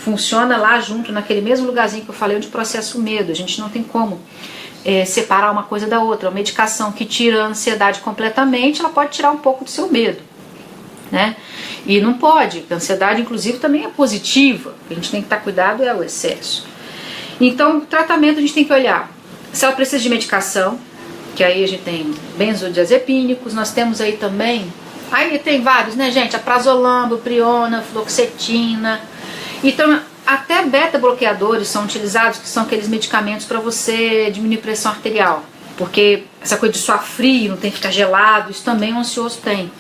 funciona lá junto, naquele mesmo lugarzinho que eu falei, onde processa o medo. A gente não tem como separar uma coisa da outra. Uma medicação que tira a ansiedade completamente, ela pode tirar um pouco do seu medo, né? E não pode, porque a ansiedade inclusive também é positiva. A gente tem que estar cuidado é o excesso. Então, o tratamento a gente tem que olhar se ela precisa de medicação, que aí a gente tem benzodiazepínicos, nós temos aí também, aí tem vários, né, gente? A prazolam, bupriona, fluoxetina. Então, até beta-bloqueadores são utilizados, que são aqueles medicamentos para você diminuir pressão arterial. Porque essa coisa de suar frio, não tem que ficar gelado, isso também o ansioso tem.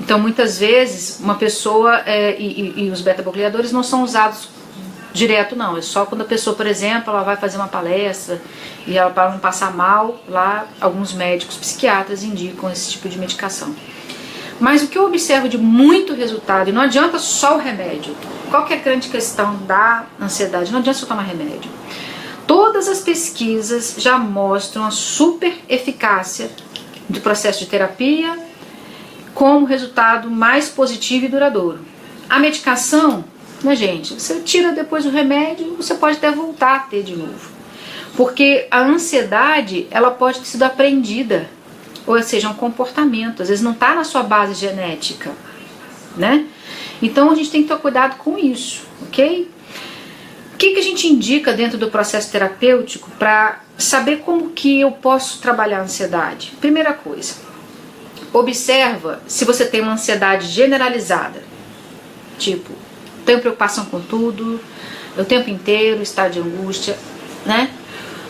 Então, muitas vezes, uma pessoa, e os beta-bloqueadores não são usados direto, não. É só quando a pessoa, por exemplo, ela vai fazer uma palestra e ela, para não passar mal, lá alguns médicos psiquiatras indicam esse tipo de medicação. Mas o que eu observo de muito resultado, e não adianta só o remédio, qual que é a grande questão da ansiedade? Não adianta só tomar remédio. Todas as pesquisas já mostram a super eficácia do processo de terapia como resultado mais positivo e duradouro. A medicação, né, gente, você tira depois o remédio, você pode até voltar a ter de novo. Porque a ansiedade, ela pode ter sido aprendida, ou seja, um comportamento, às vezes não está na sua base genética, né? Então a gente tem que ter cuidado com isso, ok? O que a gente indica dentro do processo terapêutico para saber como que eu posso trabalhar a ansiedade? Primeira coisa, observa se você tem uma ansiedade generalizada, tipo, tenho preocupação com tudo, o tempo inteiro, estado de angústia, né?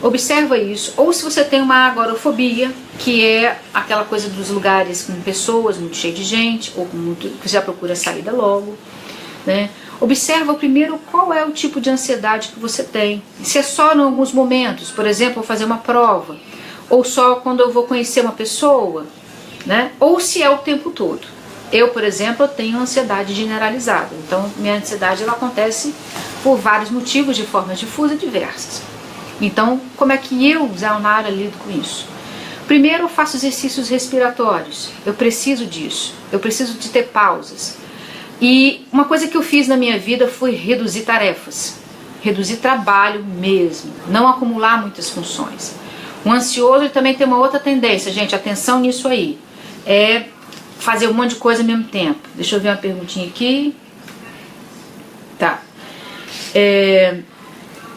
Observa isso. Ou se você tem uma agorafobia, que é aquela coisa dos lugares com pessoas, muito cheio de gente, ou com muito, que já procura saída logo, né? Observa primeiro qual é o tipo de ansiedade que você tem. Se é só em alguns momentos, por exemplo, vou fazer uma prova, ou só quando eu vou conhecer uma pessoa, né? Ou se é o tempo todo. Eu, por exemplo, tenho ansiedade generalizada. Então, minha ansiedade ela acontece por vários motivos, de formas difusas e diversas. Então, como é que eu, Zé Onara, lido com isso? Primeiro, eu faço exercícios respiratórios. Eu preciso disso. Eu preciso de ter pausas. E uma coisa que eu fiz na minha vida foi reduzir tarefas. Reduzir trabalho mesmo. Não acumular muitas funções. O ansioso ele também tem uma outra tendência, gente. Atenção nisso aí. É fazer um monte de coisa ao mesmo tempo. Deixa eu ver uma perguntinha aqui. Tá.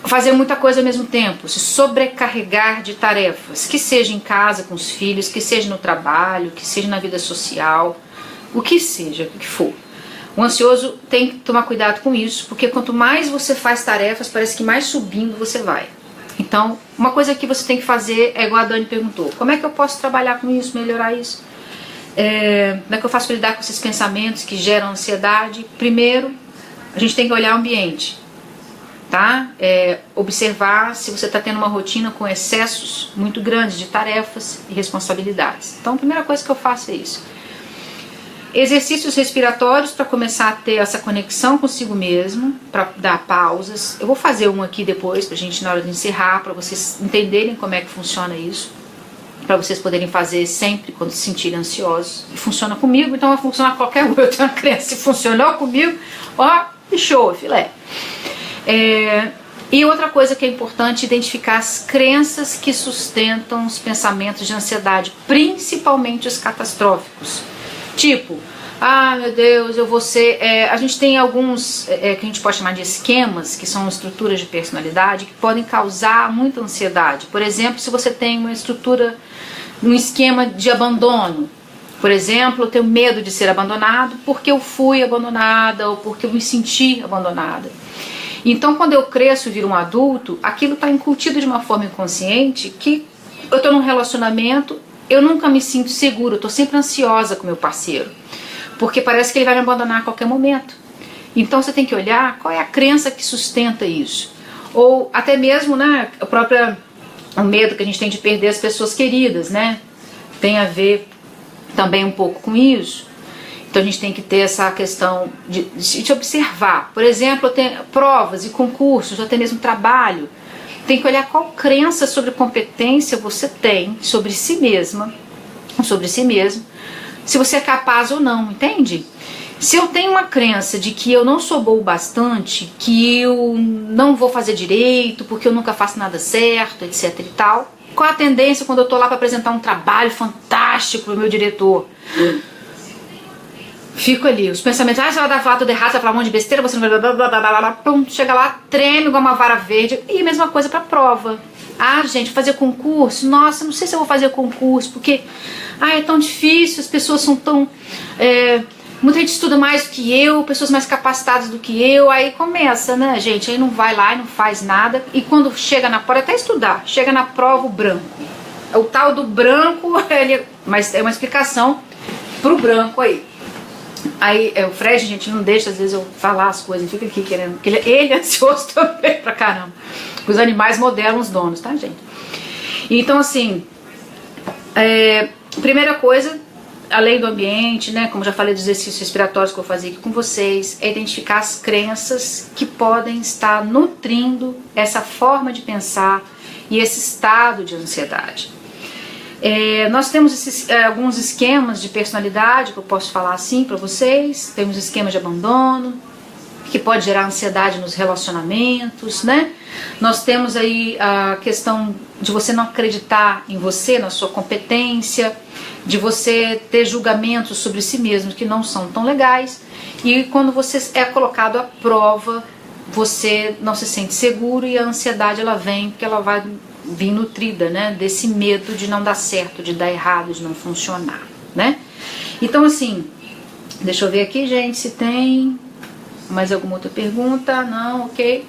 Fazer muita coisa ao mesmo tempo, se sobrecarregar de tarefas, que seja em casa com os filhos, que seja no trabalho, que seja na vida social, o que seja, o que for. O ansioso tem que tomar cuidado com isso, porque quanto mais você faz tarefas, parece que mais subindo você vai. Então, uma coisa que você tem que fazer é igual a Dani perguntou, como é que eu posso trabalhar com isso, melhorar isso? Como é que eu faço para lidar com esses pensamentos que geram ansiedade? Primeiro, a gente tem que olhar o ambiente. Tá? Observar se você está tendo uma rotina com excessos muito grandes de tarefas e responsabilidades. Então a primeira coisa que eu faço é isso. Exercícios respiratórios para começar a ter essa conexão consigo mesmo, para dar pausas. Eu vou fazer um aqui depois para a gente na hora de encerrar, para vocês entenderem como é que funciona isso, para vocês poderem fazer sempre quando se sentirem ansiosos. E funciona comigo, então vai funcionar com qualquer um. Eu tenho uma crença, se funcionou comigo, ó, show, filé. E outra coisa que é importante, identificar as crenças que sustentam os pensamentos de ansiedade, principalmente os catastróficos. Tipo, meu Deus, eu vou ser... a gente tem alguns que a gente pode chamar de esquemas, que são estruturas de personalidade, que podem causar muita ansiedade. Por exemplo, se você tem uma estrutura, um esquema de abandono. Por exemplo, eu tenho medo de ser abandonado porque eu fui abandonada ou porque eu me senti abandonada. Então, quando eu cresço e viro um adulto, aquilo está incutido de uma forma inconsciente que eu estou num relacionamento, eu nunca me sinto seguro, eu estou sempre ansiosa com meu parceiro, porque parece que ele vai me abandonar a qualquer momento. Então, você tem que olhar qual é a crença que sustenta isso. Ou até mesmo, né, a própria o medo que a gente tem de perder as pessoas queridas, né? Tem a ver também um pouco com isso. Então a gente tem que ter essa questão de observar. Por exemplo, provas e concursos, ou até mesmo trabalho. Tem que olhar qual crença sobre competência você tem sobre si mesma, sobre si mesmo, se você é capaz ou não, entende? Se eu tenho uma crença de que eu não sou boa o bastante, que eu não vou fazer direito, porque eu nunca faço nada certo, etc e tal, qual a tendência quando eu tô lá para apresentar um trabalho fantástico pro meu diretor? Fico ali, os pensamentos, você vai falar tudo errado, você vai falar um monte de besteira, você não vai blá blá blá blá blá, pum, chega lá, treme igual uma vara verde. E a mesma coisa pra prova. Gente, fazer concurso, nossa, não sei se eu vou fazer concurso, porque é tão difícil, as pessoas são tão... muita gente estuda mais do que eu, pessoas mais capacitadas do que eu, aí começa, né, gente, aí não vai lá e não faz nada, e quando chega na prova, até estudar, chega na prova o branco. O tal do branco, mas é uma explicação pro branco aí. Aí o Fred, gente, não deixa às vezes eu falar as coisas, fica aqui querendo, porque ele é ansioso também pra caramba. Os animais modelam os donos, tá, gente? Então, assim, primeira coisa, além do ambiente, né, como já falei dos exercícios respiratórios que eu vou fazer aqui com vocês, é identificar as crenças que podem estar nutrindo essa forma de pensar e esse estado de ansiedade. Nós temos alguns esquemas de personalidade que eu posso falar assim para vocês. Temos esquemas de abandono, que pode gerar ansiedade nos relacionamentos, né? Nós temos aí a questão de você não acreditar em você, na sua competência, de você ter julgamentos sobre si mesmo que não são tão legais, e quando você é colocado à prova, você não se sente seguro e a ansiedade ela vem porque ela vai vir nutrida, né, desse medo de não dar certo, de dar errado, de não funcionar, né? Então, assim, deixa eu ver aqui, gente, se tem mais alguma outra pergunta. Não, ok.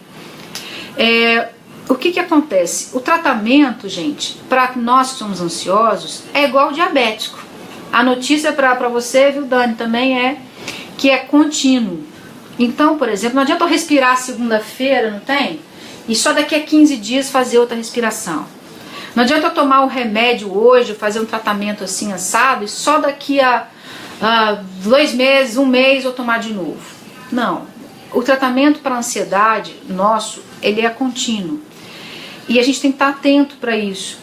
O que acontece? O tratamento, gente, para nós que somos ansiosos, é igual ao diabético. A notícia para você, viu, Dani, também é que é contínuo. Então, por exemplo, não adianta eu respirar segunda-feira, não tem? E só daqui a 15 dias fazer outra respiração. Não adianta eu tomar o remédio hoje, fazer um tratamento assim assado, e só daqui a 2 meses, 1 mês eu tomar de novo. Não. O tratamento para a ansiedade nosso, ele é contínuo. E a gente tem que estar atento para isso.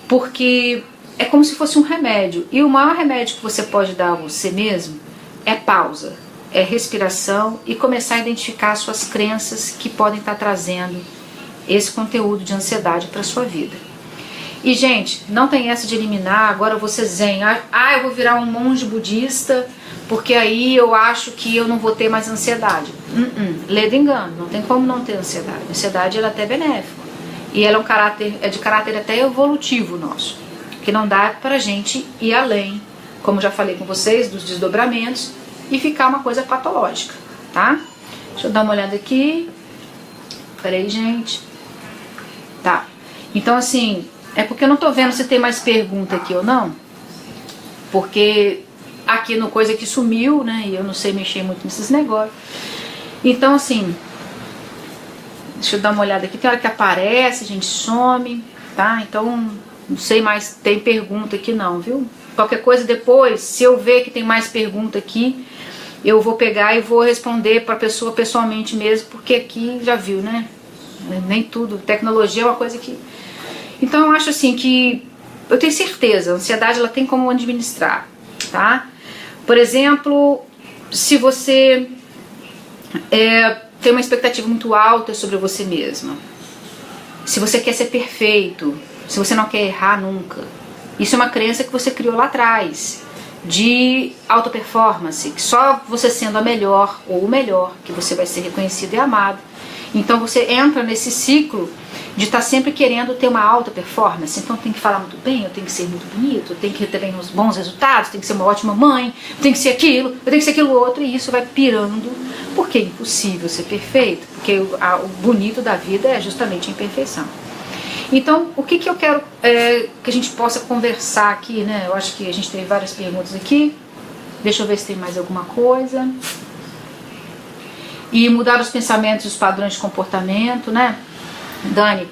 Porque é como se fosse um remédio. E o maior remédio que você pode dar a você mesmo é pausa, é respiração e começar a identificar as suas crenças que podem estar trazendo esse conteúdo de ansiedade para sua vida. E, gente, não tem essa de eliminar, agora eu vou ser zen, eu vou virar um monge budista, porque aí eu acho que eu não vou ter mais ansiedade. Lê do engano, não tem como não ter ansiedade. A ansiedade ela é até benéfica. E ela é de caráter até evolutivo nosso, que não dá pra gente ir além, como já falei com vocês, dos desdobramentos, e ficar uma coisa patológica, tá? Deixa eu dar uma olhada aqui. Peraí, gente. Tá. Então, assim, é porque eu não tô vendo se tem mais pergunta aqui ou não. Porque aqui no coisa que sumiu, né? E eu não sei mexer muito nesses negócios. Então, assim, deixa eu dar uma olhada aqui. Tem hora que aparece, a gente some, tá? Então, não sei mais, tem pergunta aqui não, viu? Qualquer coisa depois, se eu ver que tem mais pergunta aqui, eu vou pegar e vou responder para a pessoa pessoalmente mesmo, porque aqui já viu, né? Nem tudo, tecnologia é uma coisa que... Então eu acho assim que, eu tenho certeza, a ansiedade ela tem como administrar, tá? Por exemplo, se você tem uma expectativa muito alta sobre você mesma, se você quer ser perfeito, se você não quer errar nunca, isso é uma crença que você criou lá atrás, de auto-performance, que só você sendo a melhor ou o melhor, que você vai ser reconhecido e amado. Então você entra nesse ciclo de estar sempre querendo ter uma alta performance. Então tem que falar muito bem, eu tenho que ser muito bonito, eu tenho que ter uns bons resultados, eu tenho que ser uma ótima mãe, eu tenho que ser aquilo, eu tenho que ser aquilo outro, e isso vai pirando, porque é impossível ser perfeito, porque o bonito da vida é justamente a imperfeição. Então, o que eu quero que a gente possa conversar aqui, né? Eu acho que a gente tem várias perguntas aqui. Deixa eu ver se tem mais alguma coisa. E mudar os pensamentos e os padrões de comportamento, né? Dani,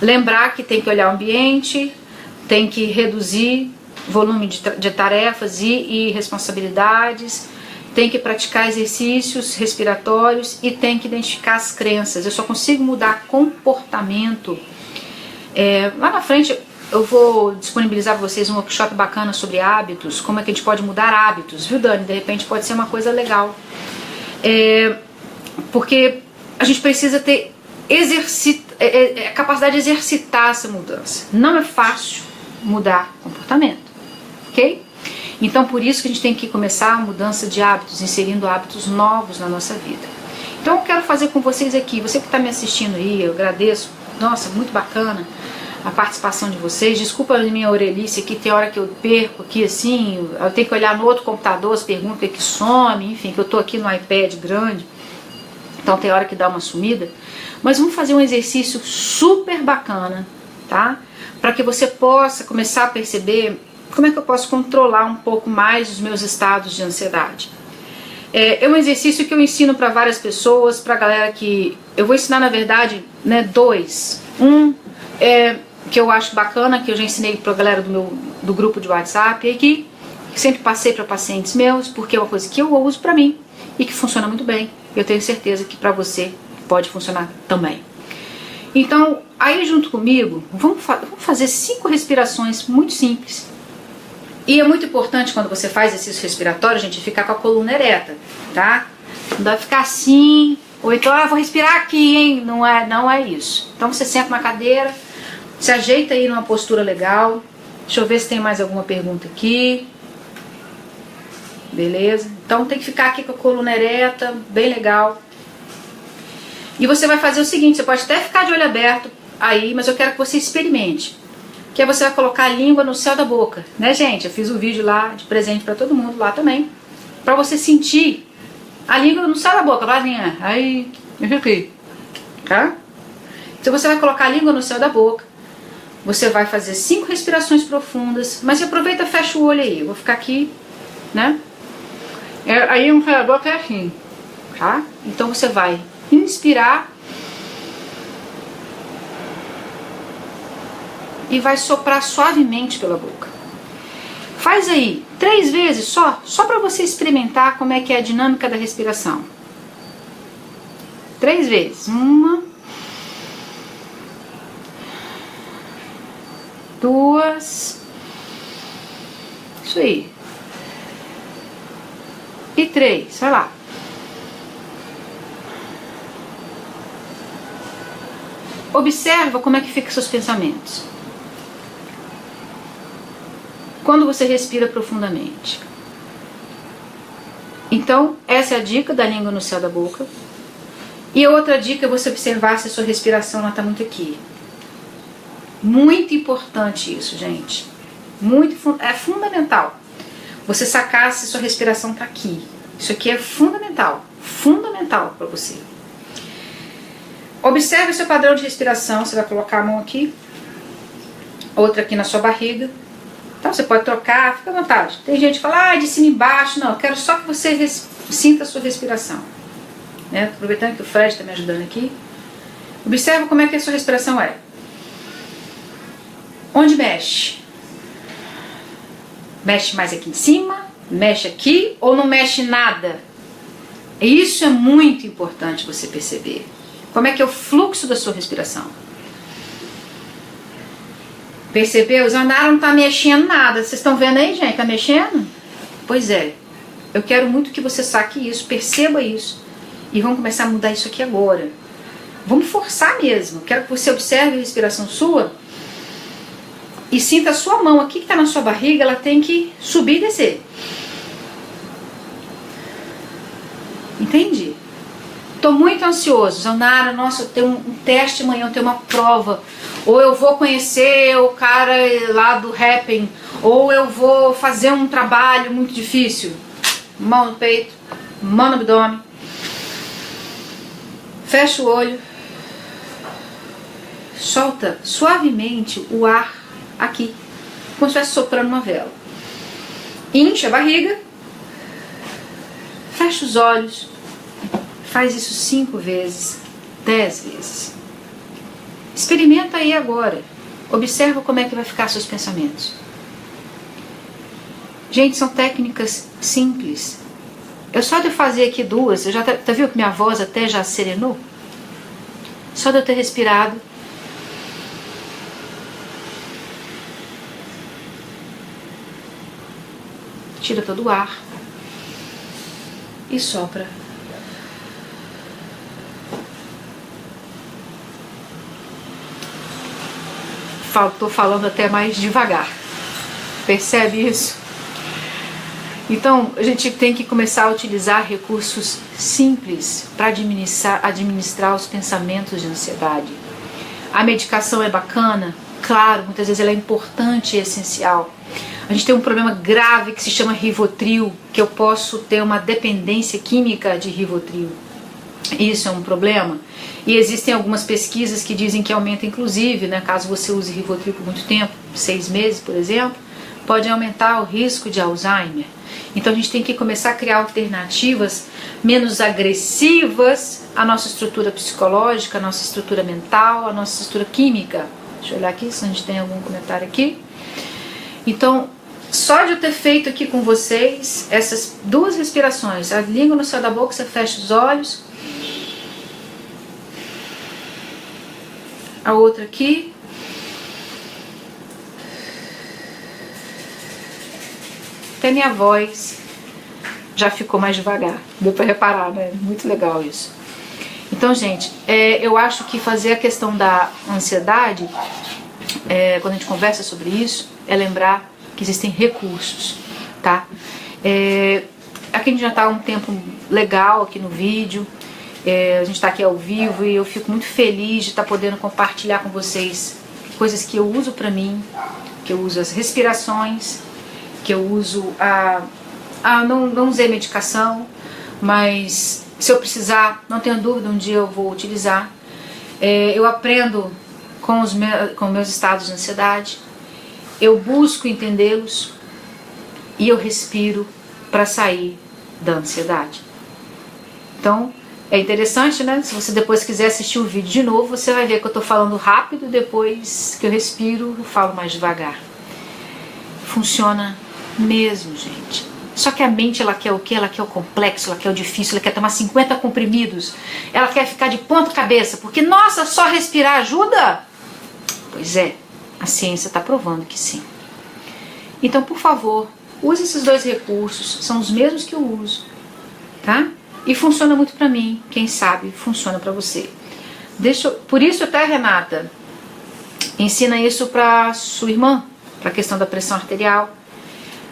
Lembrar que tem que olhar o ambiente, tem que reduzir volume de tarefas e responsabilidades, tem que praticar exercícios respiratórios e tem que identificar as crenças. Eu só consigo mudar comportamento. Lá na frente eu vou disponibilizar para vocês um workshop bacana sobre hábitos, como é que a gente pode mudar hábitos, viu, Dani? De repente pode ser uma coisa legal. Porque a gente precisa ter a capacidade de exercitar essa mudança. Não é fácil mudar comportamento, ok? Então por isso que a gente tem que começar a mudança de hábitos, inserindo hábitos novos na nossa vida. Então eu quero fazer com vocês aqui, você que está me assistindo aí, eu agradeço, nossa, muito bacana a participação de vocês. Desculpa a minha orelhice aqui, tem hora que eu perco aqui assim, eu tenho que olhar no outro computador, as perguntas que some, enfim, que eu estou aqui no iPad grande, então tem hora que dá uma sumida. Mas vamos fazer um exercício super bacana, tá? Para que você possa começar a perceber como é que eu posso controlar um pouco mais os meus estados de ansiedade. É um exercício que eu ensino para várias pessoas, para a galera que... Eu vou ensinar, na verdade, né, dois. Um que eu acho bacana, que eu já ensinei para a galera do grupo de WhatsApp, e que sempre passei para pacientes meus, porque é uma coisa que eu uso para mim e que funciona muito bem. Eu tenho certeza que para você pode funcionar também. Então, aí junto comigo, vamos fazer 5 respirações muito simples. E é muito importante quando você faz exercício respiratório, a gente ficar com a coluna ereta, tá? Não dá pra ficar assim, ou então, vou respirar aqui, hein? Não é isso. Então você senta na cadeira, se ajeita aí numa postura legal. Deixa eu ver se tem mais alguma pergunta aqui. Beleza? Então tem que ficar aqui com a coluna ereta, bem legal. E você vai fazer o seguinte, você pode até ficar de olho aberto aí, mas eu quero que você experimente. Que aí você vai colocar a língua no céu da boca, né, gente? Eu fiz um vídeo lá de presente pra todo mundo lá também, pra você sentir a língua no céu da boca, vazinha. Aí, deixa aqui, tá? Então você vai colocar a língua no céu da boca, você vai fazer 5 respirações profundas, mas aproveita, fecha o olho aí, eu vou ficar aqui, né? Aí um céu da boca é assim, tá? Então você vai inspirar e vai soprar suavemente pela boca. Faz aí 3 vezes só para você experimentar como é que é a dinâmica da respiração. 3 vezes. 1, 2, isso aí. E 3, vai lá. Observa como é que ficam seus pensamentos quando você respira profundamente. Então, essa é a dica da língua no céu da boca. E a outra dica é você observar se a sua respiração está muito aqui. Muito importante isso, gente. É fundamental. Você sacar se a sua respiração está aqui. Isso aqui é fundamental. Fundamental para você. Observe o seu padrão de respiração. Você vai colocar a mão aqui, outra aqui na sua barriga. Então você pode trocar, fica à vontade. Tem gente que fala, de cima e embaixo. Não, eu quero só que você sinta a sua respiração, né? Aproveitando que o Fred está me ajudando aqui. Observa como é que a sua respiração é. Onde mexe? Mexe mais aqui em cima? Mexe aqui ou não mexe nada? Isso é muito importante você perceber. Como é que é o fluxo da sua respiração? Percebeu? O Zanara não está mexendo nada. Vocês estão vendo aí, gente? Está mexendo? Pois é. Eu quero muito que você saque isso, perceba isso. E vamos começar a mudar isso aqui agora. Vamos forçar mesmo. Quero que você observe a respiração sua e sinta a sua mão aqui que está na sua barriga, ela tem que subir e descer. Entende? Estou muito ansioso. Zanara, nossa, eu tenho um teste amanhã, eu tenho uma prova. Ou eu vou conhecer o cara lá do Happn, ou eu vou fazer um trabalho muito difícil. Mão no peito, mão no abdômen. Fecha o olho. Solta suavemente o ar aqui, como se estivesse soprando uma vela. Incha a barriga. Fecha os olhos. Faz isso 5 vezes, 10 vezes. Experimenta aí agora. Observa como é que vai ficar seus pensamentos. Gente, são técnicas simples. Só de eu fazer aqui duas, eu já tá viu que minha voz até já serenou? Só de eu ter respirado. Tira todo o ar e sopra. Estou falando até mais devagar. Percebe isso? Então, a gente tem que começar a utilizar recursos simples para administrar os pensamentos de ansiedade. A medicação é bacana? Claro, muitas vezes ela é importante e essencial. A gente tem um problema grave que se chama Rivotril, que eu posso ter uma dependência química de Rivotril. Isso é um problema. E existem algumas pesquisas que dizem que aumenta, inclusive, né, caso você use Rivotril por muito tempo, 6 meses, por exemplo, pode aumentar o risco de Alzheimer. Então a gente tem que começar a criar alternativas menos agressivas à nossa estrutura psicológica, à nossa estrutura mental, à nossa estrutura química. Deixa eu olhar aqui se a gente tem algum comentário aqui. Então, só de eu ter feito aqui com vocês essas duas respirações, a língua no céu da boca, você fecha os olhos, a outra aqui, até minha voz já ficou mais devagar, deu para reparar, né? Muito legal isso. Então, gente, eu acho que fazer a questão da ansiedade, quando a gente conversa sobre isso, é lembrar que existem recursos, tá? Aqui a gente já está há um tempo legal aqui no vídeo, a gente está aqui ao vivo e eu fico muito feliz de estar podendo compartilhar com vocês coisas que eu uso para mim, que eu uso as respirações, que eu uso não usei medicação, mas se eu precisar, não tenho dúvida, um dia eu vou utilizar. Eu aprendo com meus estados de ansiedade, eu busco entendê-los e eu respiro para sair da ansiedade. Então, é interessante, né? Se você depois quiser assistir o vídeo de novo, você vai ver que eu estou falando rápido e depois que eu respiro, eu falo mais devagar. Funciona mesmo, gente. Só que a mente, ela quer o quê? Ela quer o complexo, ela quer o difícil, ela quer tomar 50 comprimidos, ela quer ficar de ponta cabeça, porque, nossa, só respirar ajuda? Pois é, a ciência está provando que sim. Então, por favor, use esses dois recursos, são os mesmos que eu uso, tá? E funciona muito pra mim, quem sabe funciona pra você. Por isso até, Renata, ensina isso pra sua irmã, pra questão da pressão arterial.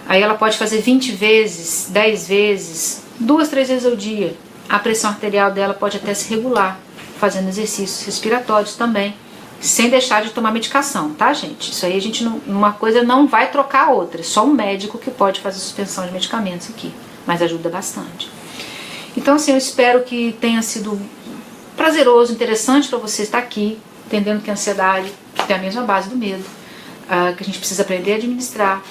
Aí ela pode fazer 20 vezes, 10 vezes, 2, 3 vezes ao dia. A pressão arterial dela pode até se regular, fazendo exercícios respiratórios também, sem deixar de tomar medicação, tá, gente? Isso aí a gente, uma coisa não vai trocar a outra, é só um médico que pode fazer suspensão de medicamentos aqui, mas ajuda bastante. Então, assim, eu espero que tenha sido prazeroso, interessante para você estar aqui, entendendo que a ansiedade tem a mesma base do medo, que a gente precisa aprender a administrar,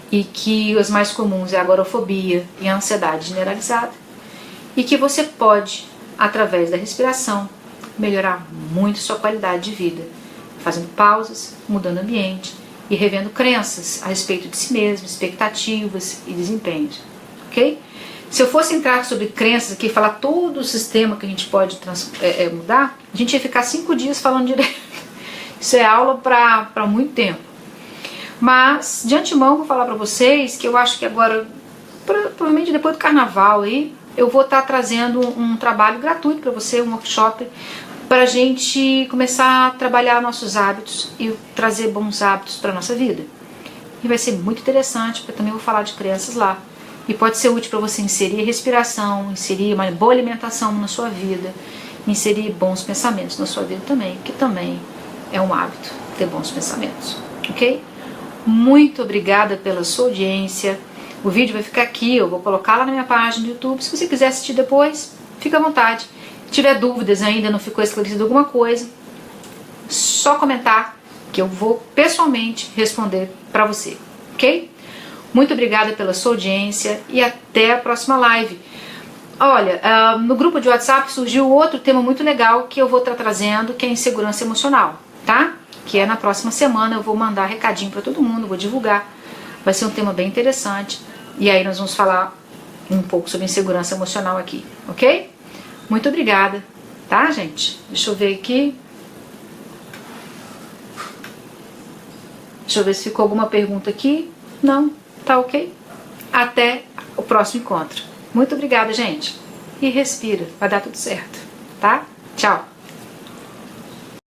e que os mais comuns é a agorafobia e a ansiedade generalizada, e que você pode, através da respiração, melhorar muito sua qualidade de vida, fazendo pausas, mudando ambiente e revendo crenças a respeito de si mesmo, expectativas e desempenhos, ok? Se eu fosse entrar sobre crenças aqui, falar todo o sistema que a gente pode mudar, a gente ia ficar 5 dias falando direto. Isso é aula para muito tempo. Mas, de antemão, vou falar para vocês que eu acho que agora, provavelmente depois do carnaval aí, eu vou estar trazendo um trabalho gratuito para você, um workshop, para a gente começar a trabalhar nossos hábitos e trazer bons hábitos para a nossa vida. E vai ser muito interessante, porque eu também vou falar de crenças lá. E pode ser útil para você inserir respiração, inserir uma boa alimentação na sua vida, inserir bons pensamentos na sua vida também, que também é um hábito ter bons pensamentos, ok? Muito obrigada pela sua audiência. O vídeo vai ficar aqui, eu vou colocar lá na minha página do YouTube. Se você quiser assistir depois, fica à vontade. Se tiver dúvidas ainda, não ficou esclarecido alguma coisa, só comentar que eu vou pessoalmente responder para você, ok? Muito obrigada pela sua audiência e até a próxima live. Olha, no grupo de WhatsApp surgiu outro tema muito legal que eu vou estar trazendo, que é a insegurança emocional. tá? Que é na próxima semana, eu vou mandar recadinho para todo mundo, vou divulgar. Vai ser um tema bem interessante. E aí nós vamos falar um pouco sobre insegurança emocional aqui, ok? Muito obrigada, tá, gente? Deixa eu ver aqui. Deixa eu ver se ficou alguma pergunta aqui. Não, tá ok? Até o próximo encontro. Muito obrigada, gente. E respira, vai dar tudo certo, tá? Tchau.